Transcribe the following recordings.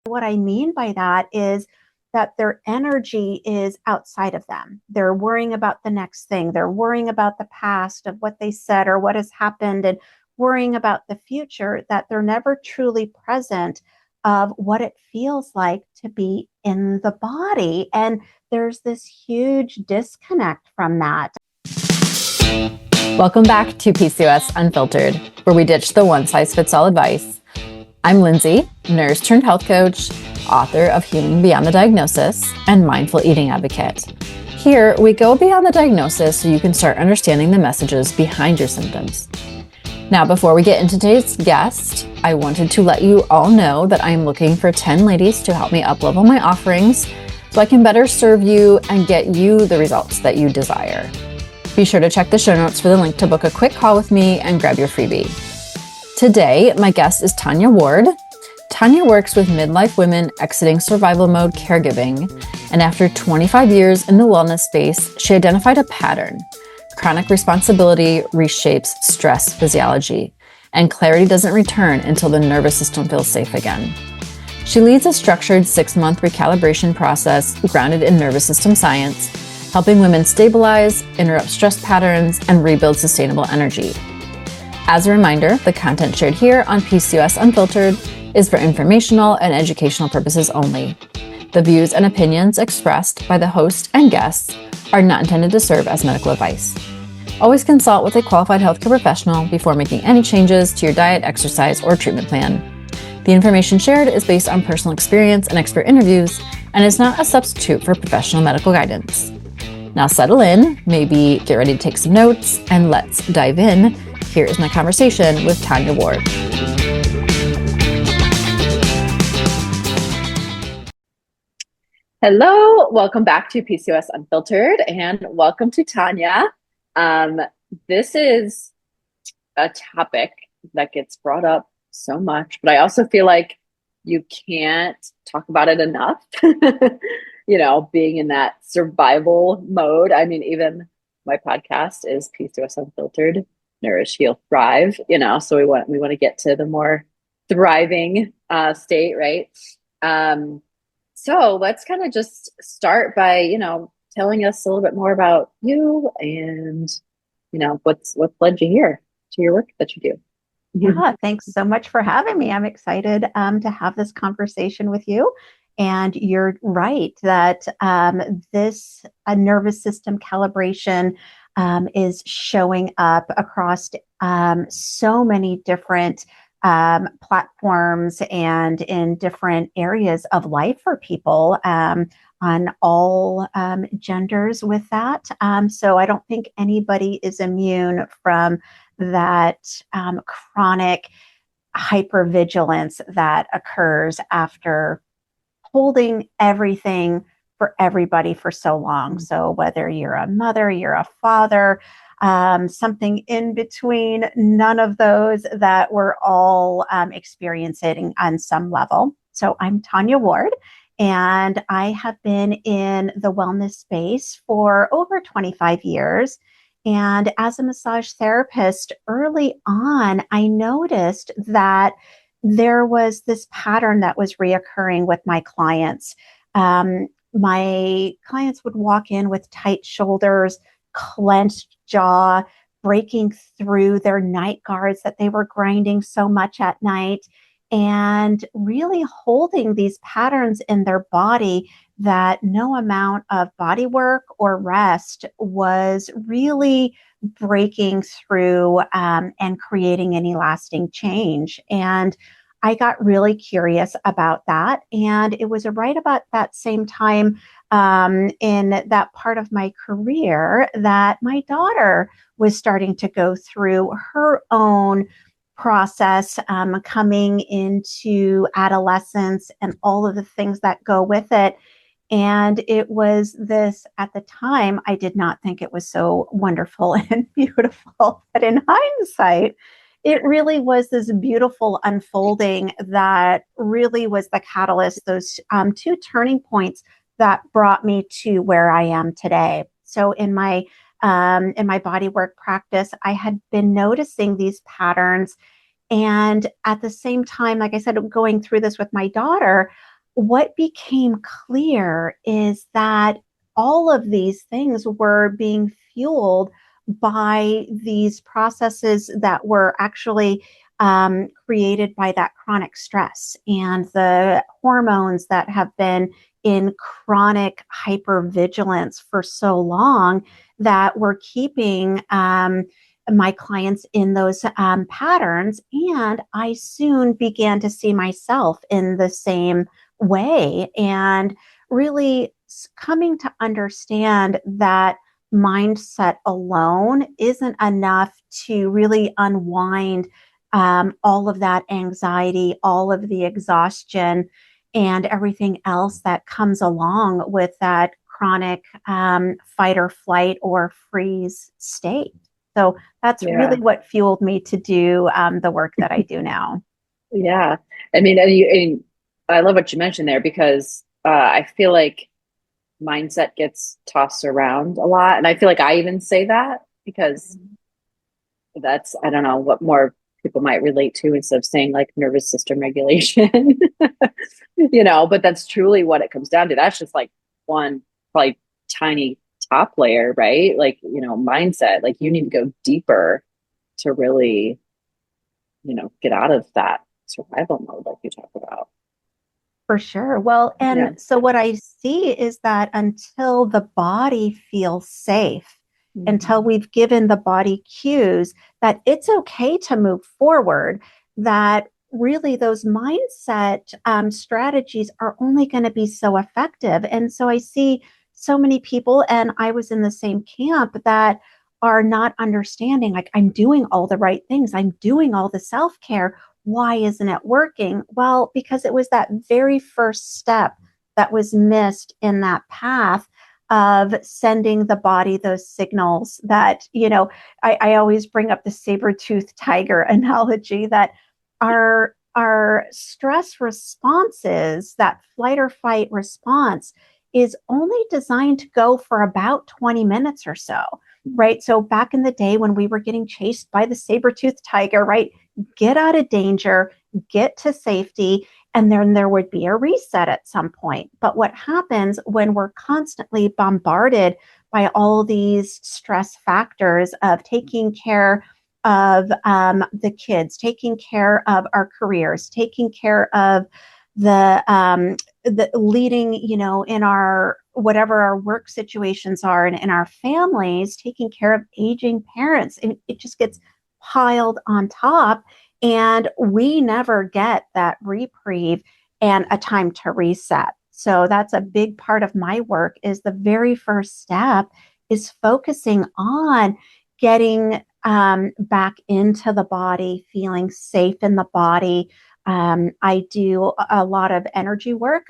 What I mean by that is that their energy is outside of them. They're worrying about the next thing. They're worrying about the past of what they said or what has happened and worrying about the future, that they're never truly present of what it feels like to be in the body. And there's this huge disconnect from that. Welcome back to PCOS Unfiltered, where we ditch the one-size-fits-all advice. I'm Lindsie, nurse turned health coach, author of Healing Beyond the Diagnosis, and mindful eating advocate. Here, we go beyond the diagnosis so you can start understanding the messages behind your symptoms. Now, before we get into today's guest, I wanted to let you all know that I am looking for 10 ladies to help me up-level my offerings so I can better serve you and get you the results that you desire. Be sure to check the show notes for the link to book a quick call with me and grab your freebie. Today, my guest is Tanya Ward. Tanya works with midlife women exiting survival mode caregiving, and after 25 years in the wellness space, she identified a pattern. Chronic responsibility reshapes stress physiology, and clarity doesn't return until the nervous system feels safe again. She leads a structured 6-month recalibration process grounded in nervous system science, helping women stabilize, interrupt stress patterns, and rebuild sustainable energy. As a reminder, the content shared here on PCOS Unfiltered is for informational and educational purposes only. The views and opinions expressed by the host and guests are not intended to serve as medical advice. Always consult with a qualified healthcare professional before making any changes to your diet, exercise, or treatment plan. The information shared is based on personal experience and expert interviews and is not a substitute for professional medical guidance. Now settle in, maybe get ready to take some notes, and let's dive in. Here is my conversation with Tanya Ward. Hello, welcome back to PCOS Unfiltered, and welcome to Tanya. This is a topic that gets brought up so much, but I also feel like you can't talk about it enough. Being in that survival mode. I mean, even my podcast is PCOS Unfiltered, Nourish, Heal, Thrive, so we want to get to the more thriving state, right? So let's kind of just start by, telling us a little bit more about you and, what's led you here to your work that you do. Yeah, thanks so much for having me. I'm excited to have this conversation with you. And you're right that this nervous system calibration is showing up across so many different platforms and in different areas of life for people on all genders with that. So I don't think anybody is immune from that chronic hypervigilance that occurs after holding everything for everybody for so long. So whether you're a mother, you're a father, something in between, none of those, that we're all experiencing on some level. So I'm Tanya Ward, and I have been in the wellness space for over 25 years. And as a massage therapist, early on, I noticed that there was this pattern that was reoccurring with my clients. My clients would walk in with tight shoulders, clenched jaw, breaking through their night guards that they were grinding so much at night, and really holding these patterns in their body that no amount of body work or rest was really breaking through and creating any lasting change. And I got really curious about that. And it was right about that same time in that part of my career that my daughter was starting to go through her own process, coming into adolescence and all of the things that go with it. And it was this, at the time, I did not think it was so wonderful and beautiful. But in hindsight, it really was this beautiful unfolding that really was the catalyst, those two turning points that brought me to where I am today. So in my bodywork practice, I had been noticing these patterns. And at the same time, like I said, going through this with my daughter, what became clear is that all of these things were being fueled by these processes that were actually created by that chronic stress and the hormones that have been in chronic hypervigilance for so long that were keeping my clients in those patterns. And I soon began to see myself in the same way and really coming to understand that mindset alone isn't enough to really unwind all of that anxiety, all of the exhaustion, and everything else that comes along with that chronic fight or flight or freeze state. So that's Yeah. really what fueled me to do the work that I do now. Yeah. I mean, and I love what you mentioned there because I feel like mindset gets tossed around a lot. And I feel like I even say that because that's, I don't know what more people might relate to instead of saying like nervous system regulation, but that's truly what it comes down to. That's just like one probably tiny top layer, right? Like, mindset, like you need to go deeper to really, get out of that survival mode like you talk about. For sure. Well, Yeah. and so what I see is that until the body feels safe, until we've given the body cues that it's okay to move forward, that really those mindset strategies are only going to be so effective. And so I see so many people, and I was in the same camp, that are not understanding, like, I'm doing all the right things, I'm doing all the self-care. Why isn't it working? Well, because it was that very first step that was missed in that path of sending the body those signals that, I always bring up the saber-toothed tiger analogy, that our stress responses, that flight or fight response, is only designed to go for about 20 minutes or so, right? So back in the day when we were getting chased by the saber-toothed tiger, right? Get out of danger, get to safety, and then there would be a reset at some point. But what happens when we're constantly bombarded by all these stress factors of taking care of the kids, taking care of our careers, taking care of the leading, in our whatever our work situations are and in our families, taking care of aging parents, and it just gets piled on top, and we never get that reprieve and a time to reset. So that's a big part of my work. Is the very first step is focusing on getting back into the body, feeling safe in the body. I do a lot of energy work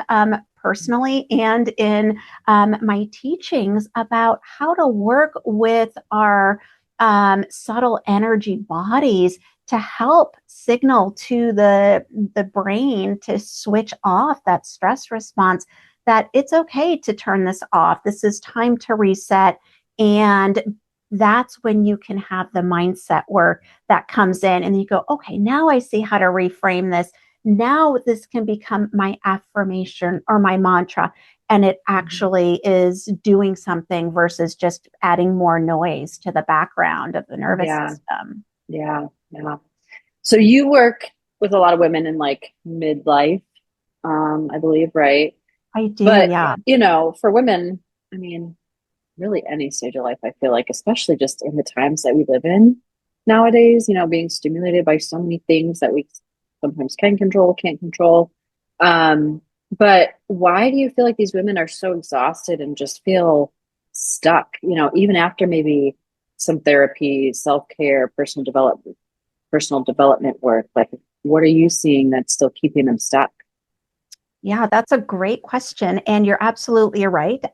personally and in my teachings about how to work with our subtle energy bodies to help signal to the brain to switch off that stress response, that it's okay to turn this off. This is time to reset. And that's when you can have the mindset work that comes in and you go, okay, now I see how to reframe this. Now this can become my affirmation or my mantra. And it actually is doing something versus just adding more noise to the background of the nervous system. Yeah. Yeah. So you work with a lot of women in like midlife, I believe, right? I do, But, yeah. For women, I mean, really any stage of life, I feel like, especially just in the times that we live in nowadays, being stimulated by so many things that we sometimes can control, can't control. But why do you feel like these women are so exhausted and just feel stuck, even after maybe some therapy, self-care, personal development work? Like, what are you seeing that's still keeping them stuck? Yeah, that's a great question. And you're absolutely right.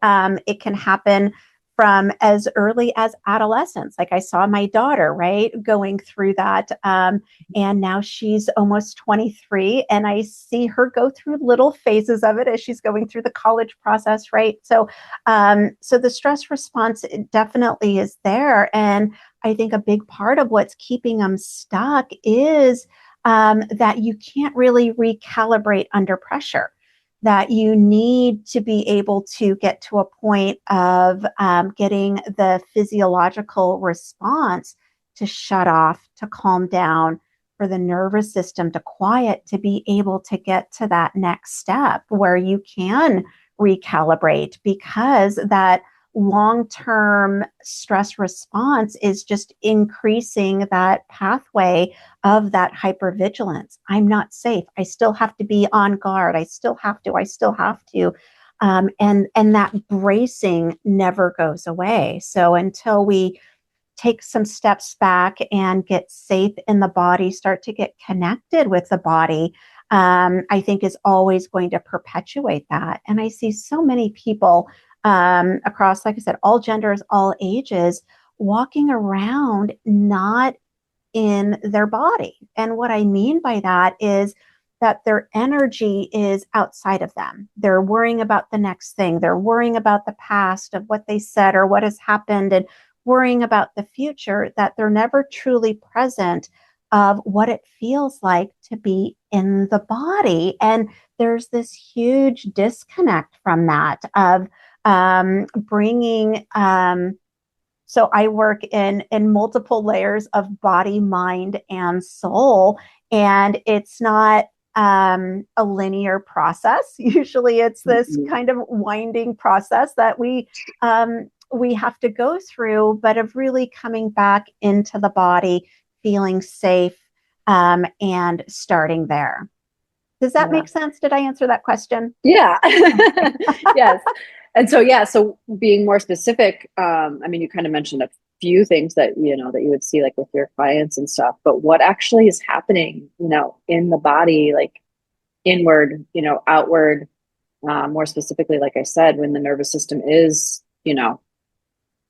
It can happen from as early as adolescence. Like I saw my daughter, right, going through that. And now she's almost 23, and I see her go through little phases of it as she's going through the college process, right? So the stress response definitely is there. And I think a big part of what's keeping them stuck is that you can't really recalibrate under pressure. that you need to be able to get to a point of getting the physiological response to shut off, to calm down, for the nervous system to quiet, to be able to get to that next step where you can recalibrate, because that long-term stress response is just increasing that pathway of that hypervigilance. I'm not safe. I still have to be on guard. I still have to. And that bracing never goes away. So until we take some steps back and get safe in the body, start to get connected with the body, I think is always going to perpetuate that. And I see so many people across, like I said, all genders, all ages, walking around not in their body. And what I mean by that is that their energy is outside of them. They're worrying about the next thing. They're worrying about the past of what they said or what has happened, and worrying about the future, that they're never truly present of what it feels like to be in the body. And there's this huge disconnect from that of bringing so I work in multiple layers of body, mind, and soul, and it's not a linear process. Usually, it's this kind of winding process that we have to go through, but of really coming back into the body, feeling safe, and starting there. Does that make sense? Did I answer that question? Yeah. Yes. And so, so being more specific, I mean, you kind of mentioned a few things that, that you would see like with your clients and stuff, but what actually is happening, in the body, like inward, outward, more specifically, like I said, when the nervous system is,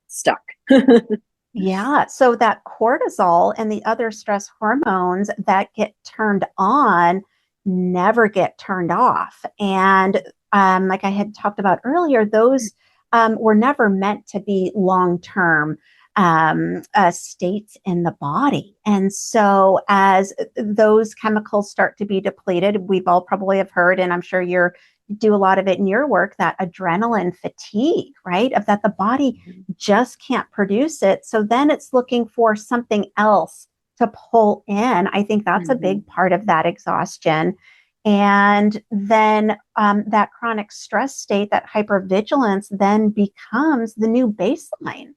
stuck. Yeah. So that cortisol and the other stress hormones that get turned on never get turned off. And like I had talked about earlier, those were never meant to be long-term states in the body. And so as those chemicals start to be depleted, we've all probably have heard, and I'm sure you do a lot of it in your work, that adrenaline fatigue, right? Of that the body just can't produce it. So then it's looking for something else to pull in. I think that's a big part of that exhaustion. And then that chronic stress state, that hypervigilance, then becomes the new baseline.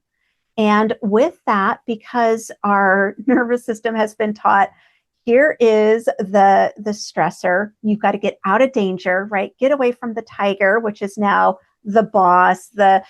And with that, because our nervous system has been taught, here is the stressor, you've got to get out of danger, right? Get away from the tiger, which is now the boss, the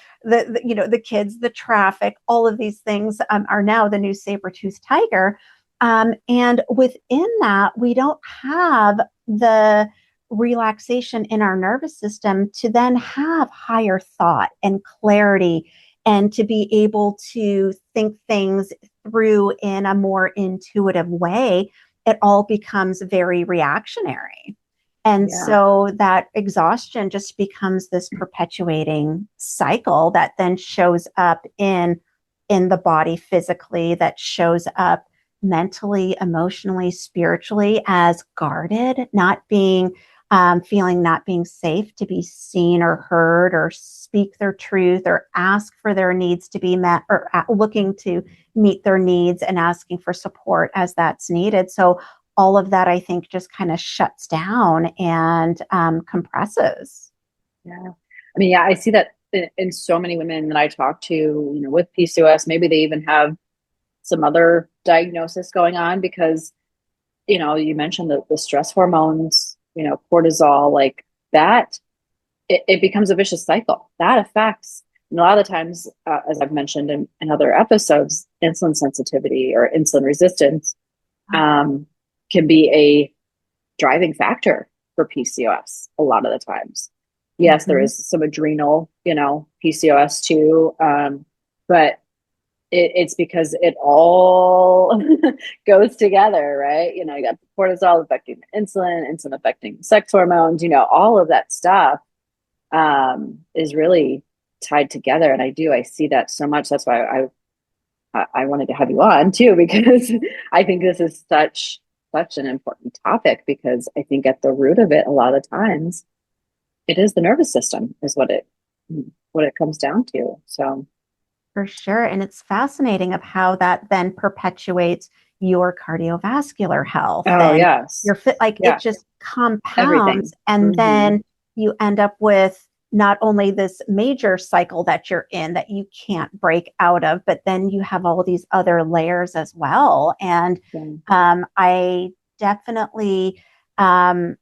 kids, the traffic, all of these things are now the new saber-toothed tiger. And within that, we don't have the relaxation in our nervous system to then have higher thought and clarity, and to be able to think things through in a more intuitive way. It all becomes very reactionary. And so that exhaustion just becomes this perpetuating cycle that then shows up in the body physically, that shows up mentally, emotionally, spiritually as guarded, not being feeling not being safe to be seen or heard or speak their truth or ask for their needs to be met, or looking to meet their needs and asking for support as that's needed. So all of that, I think, just kind of shuts down and compresses. Yeah. I mean, I see that in so many women that I talk to, with PCOS. Maybe they even have some other diagnosis going on because, you mentioned the stress hormones, cortisol, like that, it becomes a vicious cycle that affects, and a lot of the times, as I've mentioned in other episodes, insulin sensitivity or insulin resistance can be a driving factor for PCOS a lot of the times. Yes, there is some adrenal, PCOS too, but it's because it all goes together, right? You got the cortisol affecting the insulin affecting the sex hormones, all of that stuff is really tied together. And I see that so much. That's why I wanted to have you on too, because I think this is such an important topic, because I think at the root of it, a lot of times, it is the nervous system is what it comes down to. So For sure. And it's fascinating of how that then perpetuates your cardiovascular health oh and yes. your fit, like it Yeah. just compounds. Everything. And Hmm. then you end up with not only this major cycle that you're in that you can't break out of, but then you have all these other layers as well. And Yeah. I definitely um,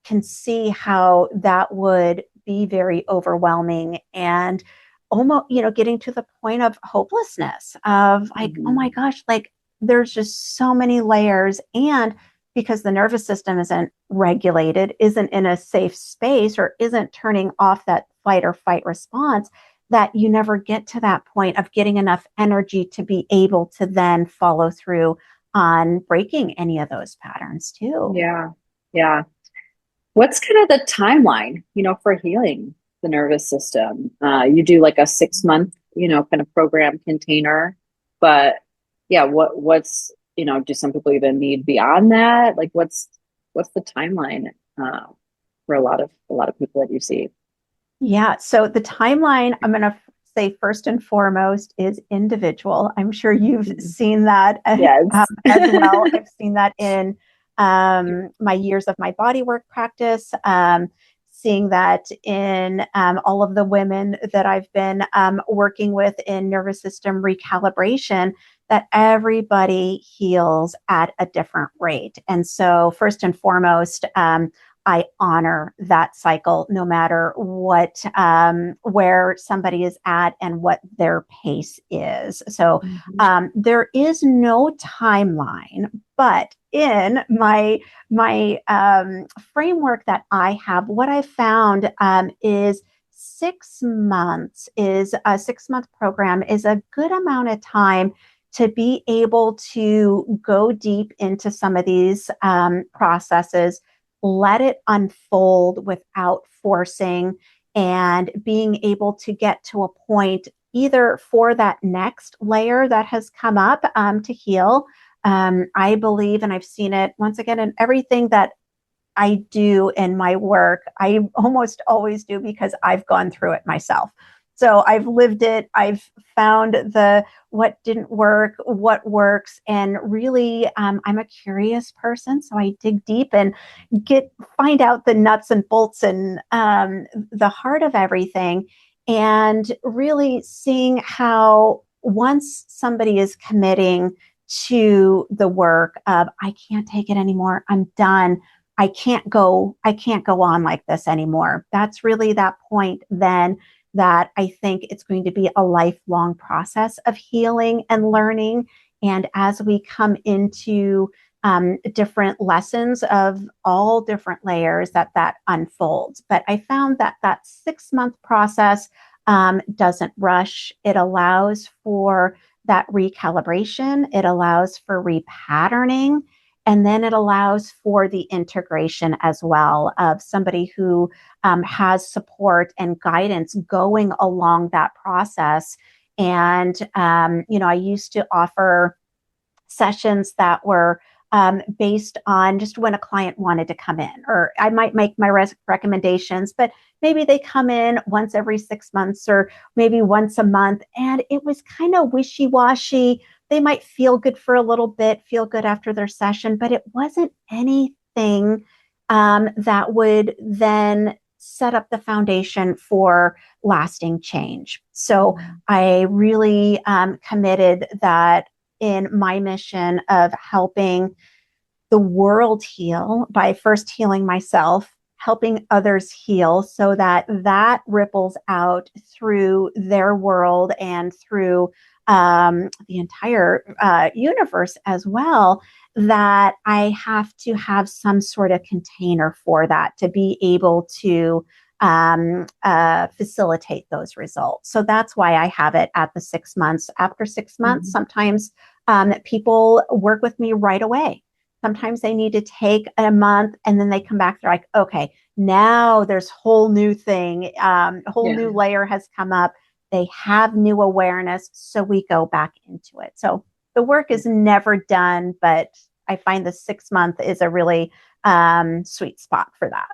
can see how that would be very overwhelming and almost, getting to the point of hopelessness of like, oh Hmm. my gosh, like there's just so many layers. And because the nervous system isn't regulated, isn't in a safe space, or isn't turning off that fight or fight response, that you never get to that point of getting enough energy to be able to then follow through on breaking any of those patterns too. Yeah. Yeah. What's kind of the timeline, for healing the nervous system? You do like a 6 month, kind of program container, but yeah, what's, do some people even need beyond that? Like what's the timeline, for a lot of people that you see? Yeah. So the timeline, I'm going to say first and foremost, is individual. I'm sure you've Mhm. seen that Yes. as well. I've seen that in my years of my bodywork practice, seeing that in all of the women that I've been working with in nervous system recalibration, that everybody heals at a different rate. And so, first and foremost, I honor that cycle no matter what, where somebody is at and what their pace is. So Mhm. there is no timeline, but in my framework that I have, what I found is 6 months is a 6 month program is a good amount of time to be able to go deep into some of these processes, let it unfold without forcing, and being able to get to a point either for that next layer that has come up to heal. I believe, and I've seen it once again in everything that I do in my work. I almost always do because I've gone through it myself. So I've lived it. I've found the what didn't work, what works, and really, I'm a curious person. So I dig deep and find out the nuts and bolts and the heart of everything, and really seeing how once somebody is committing to the work of I can't take it anymore, I'm done, I can't go on like this anymore. That's really that point then that I think it's going to be a lifelong process of healing and learning. And as we come into different lessons of all different layers, that unfolds. But I found that that 6 month process doesn't rush. It allows for that recalibration. It allows for repatterning. And then it allows for the integration as well of somebody who has support and guidance going along that process. And, I used to offer sessions that were based on just when a client wanted to come in, or I might make my recommendations, but maybe they come in once every 6 months or maybe once a month. And it was kind of wishy washy. They might feel good for a little bit, feel good after their session, but it wasn't anything that would then set up the foundation for lasting change. So I really committed that in my mission of helping the world heal by first healing myself, helping others heal so that that ripples out through their world and through the entire universe as well, that I have to have some sort of container for that to be able to facilitate those results. So that's why I have it at the 6 months. After 6 months, Mhm. sometimes people work with me right away. Sometimes they need to take a month and then they come back. They're like, okay, now there's whole new thing, a whole Yeah. new layer has come up. They have new awareness. So we go back into it. So the work is never done, but I find the 6 month is a really sweet spot for that.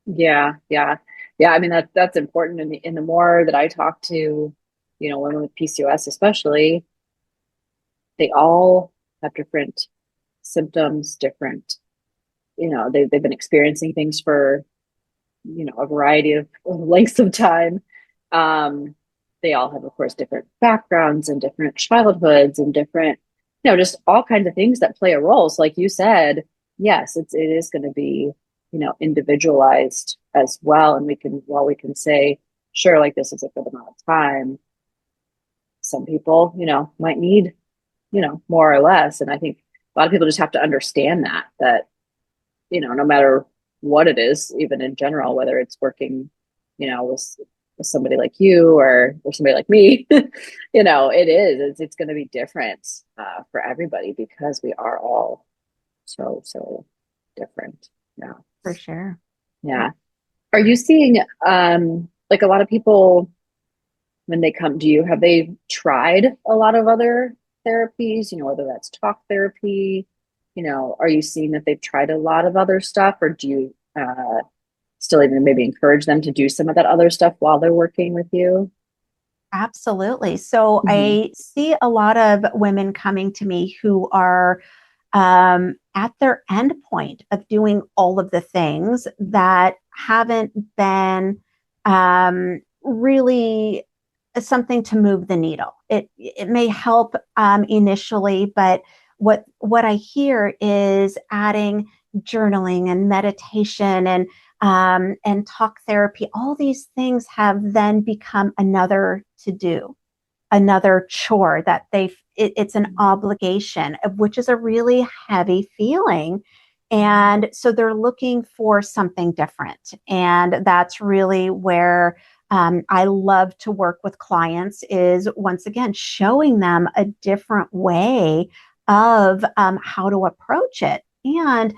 Yeah. Yeah. Yeah, I mean that's important. In the more that I talk to, women with PCOS especially, they all have different symptoms, different, they've been experiencing things for, a variety of lengths of time. They all have, of course, different backgrounds and different childhoods and different, just all kinds of things that play a role. So like you said, yes, it is going to be, individualized as well. And we can say, sure, like this is a good amount of time. Some people, might need, more or less. And I think a lot of people just have to understand that, no matter what it is, even in general, whether it's working, with somebody like you or somebody like me, it's going to be different for everybody because we are all so different. Yeah. For sure. Yeah. Are you seeing, like a lot of people when they come to you, have they tried a lot of other therapies, whether that's talk therapy, are you seeing that they've tried a lot of other stuff, or do you still even maybe encourage them to do some of that other stuff while they're working with you? Absolutely. So Mm-hmm. I see a lot of women coming to me who are at their end point of doing all of the things that haven't been really something to move the needle. It may help initially, but what I hear is adding journaling and meditation and talk therapy. All these things have then become another to do, another chore that it's an obligation, which is a really heavy feeling. And so they're looking for something different. And that's really where I love to work with clients, is once again showing them a different way of how to approach it. And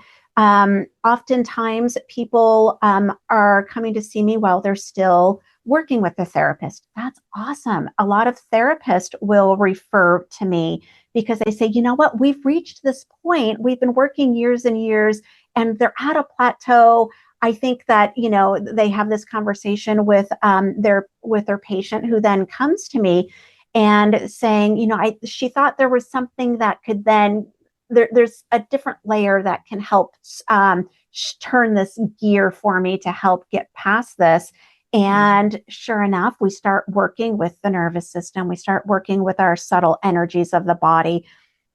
oftentimes people are coming to see me while they're still working with a therapist. That's awesome. A lot of therapists will refer to me because they say, you know what, we've reached this point. We've been working years and years and they're at a plateau. I think that, they have this conversation with their patient, who then comes to me and saying, she thought there was something that could then, there's a different layer that can help turn this gear for me to help get past this. And sure enough, we start working with the nervous system. We start working with our subtle energies of the body,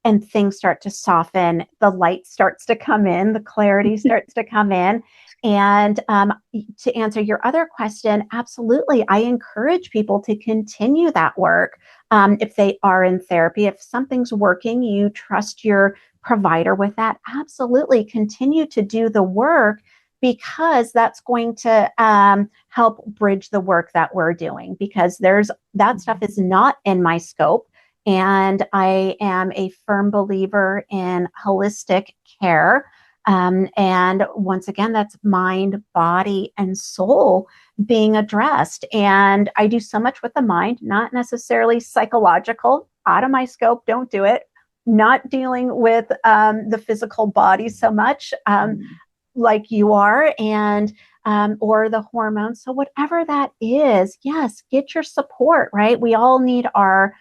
and things start to soften. The light starts to come in, the clarity starts to come in. And to answer your other question, absolutely, I encourage people to continue that work if they are in therapy. If something's working, you trust your provider with that, absolutely continue to do the work, because that's going to help bridge the work that we're doing, because that stuff is not in my scope. And I am a firm believer in holistic care. And once again, that's mind, body, and soul being addressed. And I do so much with the mind, not necessarily psychological, out of my scope, don't do it. Not dealing with the physical body so much. Like you are, and or the hormones. So whatever that is, yes, get your support, right? We all need our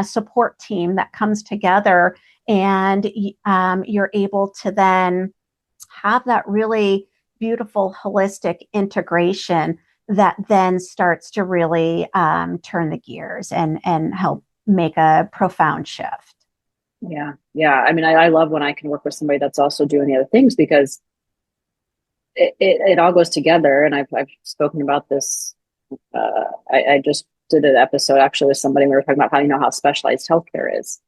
support team that comes together, and you're able to then have that really beautiful holistic integration that then starts to really turn the gears and help make a profound shift. Yeah. I mean, I love when I can work with somebody that's also doing the other things, because it all goes together. And I've spoken about this. I just did an episode actually with somebody. We were talking about how specialized healthcare is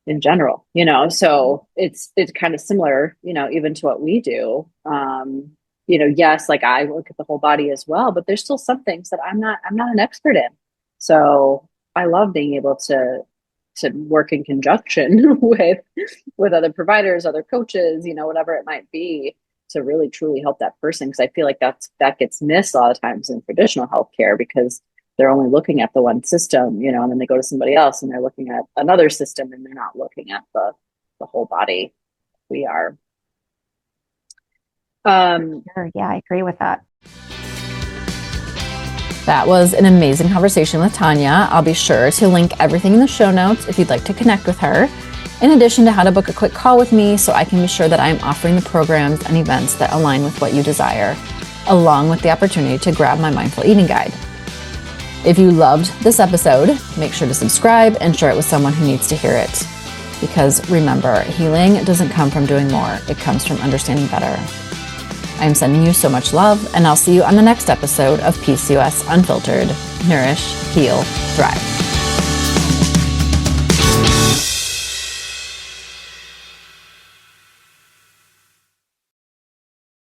in general, so it's kind of similar, even to what we do. Yes, like I look at the whole body as well, but there's still some things that I'm not an expert in. So I love being able to work in conjunction with other providers, other coaches, whatever it might be, to really truly help that person. Because I feel like that gets missed a lot of times in traditional healthcare, because they're only looking at the one system, and then they go to somebody else and they're looking at another system, and they're not looking at the whole body. We are. Sure. Yeah, I agree with that. That was an amazing conversation with Tanya. I'll be sure to link everything in the show notes if you'd like to connect with her, in addition to how to book a quick call with me so I can be sure that I'm offering the programs and events that align with what you desire, along with the opportunity to grab my mindful eating guide. If you loved this episode, make sure to subscribe and share it with someone who needs to hear it. Because remember, healing doesn't come from doing more, it comes from understanding better. I'm sending you so much love, and I'll see you on the next episode of PCOS Unfiltered. Nourish, Heal, Thrive.